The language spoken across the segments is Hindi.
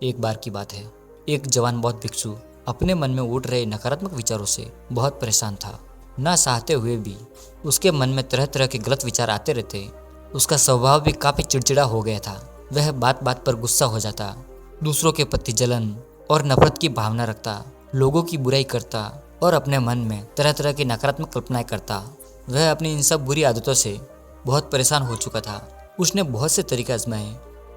एक बार की बात है, एक जवान बौद्ध भिक्षु अपने मन में उठ रहे नकारात्मक विचारों से बहुत परेशान था। ना चाहते हुए भी उसके मन में तरह तरह के गलत विचार आते रहते। उसका स्वभाव भी काफी चिड़चिड़ा हो गया था। वह बात बात पर गुस्सा हो जाता, दूसरों के प्रति जलन और नफरत की भावना रखता, लोगों की बुराई करता और अपने मन में तरह तरह की नकारात्मक कल्पनाएं करता। वह अपनी इन सब बुरी आदतों से बहुत परेशान हो चुका था। उसने बहुत से तरीके आजमाए,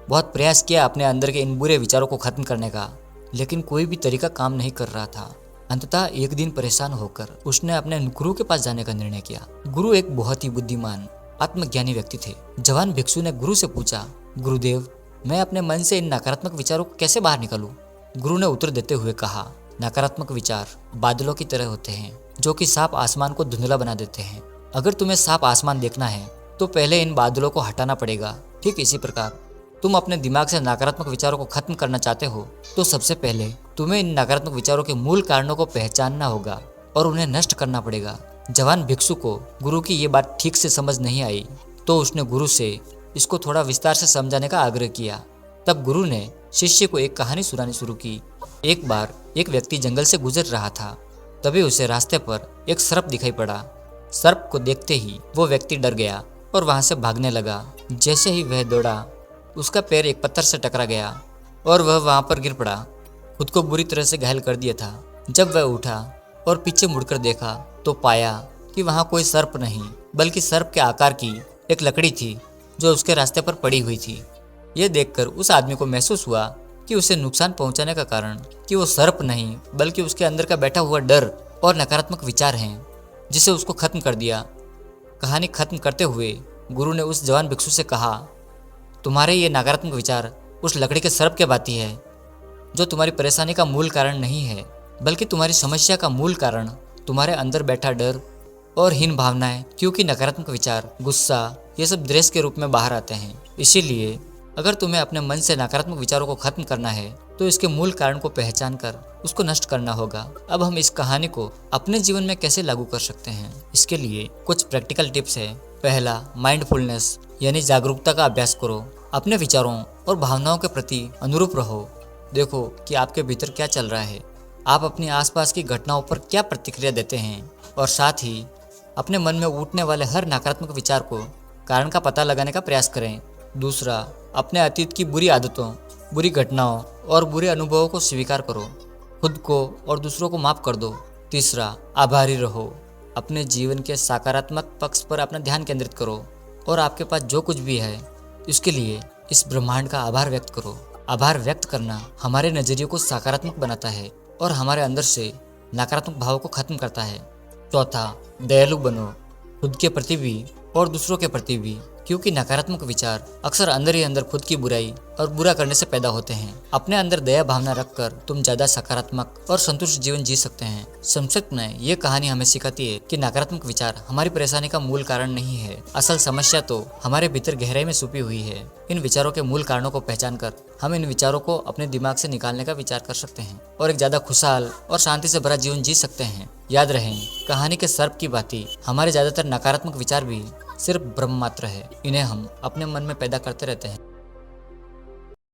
बहुत प्रयास किया अपने अंदर के इन बुरे विचारों को खत्म करने का, लेकिन कोई भी तरीका काम नहीं कर रहा था। अंततः एक दिन परेशान होकर उसने अपने गुरु के पास जाने का निर्णय किया। गुरु एक बहुत ही बुद्धिमान आत्मज्ञानी व्यक्ति थे। जवान भिक्षु ने गुरु से पूछा, गुरुदेव, मैं अपने मन से इन नकारात्मक विचारों को कैसे बाहर निकालूं? गुरु ने उत्तर देते हुए कहा, नकारात्मक विचार बादलों की तरह होते हैं जो कि साफ आसमान को धुंधला बना देते हैं। अगर तुम्हें साफ आसमान देखना है तो पहले इन बादलों को हटाना पड़ेगा। ठीक इसी प्रकार तुम अपने दिमाग से नकारात्मक विचारों को खत्म करना चाहते हो तो सबसे पहले तुम्हें इन नकारात्मक विचारों के मूल कारणों को पहचानना होगा और उन्हें नष्ट करना पड़ेगा। जवान भिक्षु को गुरु की ये बात ठीक से समझ नहीं आई तो उसने गुरु से इसको थोड़ा विस्तार से समझाने का आग्रह किया। तब गुरु ने शिष्य को एक कहानी सुनानी शुरू की। एक बार एक व्यक्ति जंगल से गुजर रहा था। तभी उसे रास्ते पर एक सर्प दिखाई पड़ा। सर्प को देखते ही वो व्यक्ति डर गया और वहां से भागने लगा। जैसे ही वह दौड़ा, उसका पैर एक पत्थर से टकरा गया और वह वहां पर गिर पड़ा। खुद को बुरी तरह से घायल कर दिया था। जब वह उठा और पीछे मुड़कर देखा तो पाया कि वहां कोई सर्प नहीं बल्कि सर्प के आकार की एक लकड़ी थी जो उसके रास्ते पर पड़ी हुई थी। यह देखकर उस आदमी को महसूस हुआ कि उसे नुकसान पहुंचाने का कारण कि वो सर्प नहीं बल्कि उसके अंदर का बैठा हुआ डर और नकारात्मक विचार हैं, जिसे उसको खत्म कर दिया। कहानी खत्म करते हुए गुरु ने उस जवान भिक्षु से कहा, तुम्हारे ये नकारात्मक विचार उस लकड़ी के सर्प के भांति है जो तुम्हारी परेशानी का मूल कारण नहीं है, बल्कि तुम्हारी समस्या का मूल कारण तुम्हारे अंदर बैठा डर और हीन भावनाएं, क्योंकि नकारात्मक विचार, गुस्सा, ये सब द्वेष के रूप में बाहर आते हैं। इसीलिए अगर तुम्हें अपने मन से नकारात्मक विचारों को खत्म करना है तो इसके मूल कारण को पहचान कर उसको नष्ट करना होगा। अब हम इस कहानी को अपने जीवन में कैसे लागू कर सकते हैं, इसके लिए कुछ प्रैक्टिकल टिप्स है। पहला, माइंडफुलनेस यानी जागरूकता का अभ्यास करो। अपने विचारों और भावनाओं के प्रति अनुरूप रहो। देखो कि आपके भीतर क्या चल रहा है, आप अपनी आसपास की घटनाओं पर क्या प्रतिक्रिया देते हैं, और साथ ही अपने मन में उठने वाले हर नकारात्मक विचार को कारण का पता लगाने का प्रयास करें। दूसरा, अपने अतीत की बुरी आदतों, बुरी घटनाओं और बुरे अनुभवों को स्वीकार करो। खुद को और दूसरों को माफ कर दो। तीसरा, आभारी रहो। अपने जीवन के सकारात्मक पक्ष पर अपना ध्यान केंद्रित करो और आपके पास जो कुछ भी है इसके लिए इस ब्रह्मांड का आभार व्यक्त करो। आभार व्यक्त करना हमारे नजरिए को सकारात्मक बनाता है और हमारे अंदर से नकारात्मक भावों को खत्म करता है। चौथा, दयालु बनो, खुद के प्रति भी और दूसरों के प्रति भी, क्योंकि नकारात्मक विचार अक्सर अंदर ही अंदर खुद की बुराई और बुरा करने से पैदा होते हैं। अपने अंदर दया भावना रखकर तुम ज्यादा सकारात्मक और संतुष्ट जीवन जी सकते हैं। संक्षिप्त में ये कहानी हमें सिखाती है कि नकारात्मक विचार हमारी परेशानी का मूल कारण नहीं है। असल समस्या तो हमारे भीतर गहराई में छुपी हुई है। इन विचारों के मूल कारणों को पहचान कर हम इन विचारों को अपने दिमाग से निकालने का विचार कर सकते हैं और एक ज्यादा खुशहाल और शांति से भरा जीवन जी सकते हैं। याद रहे, कहानी के सर्प की भांति हमारे ज्यादातर नकारात्मक विचार भी सिर्फ भ्रम मात्र है। इन्हें हम अपने मन में पैदा करते रहते हैं।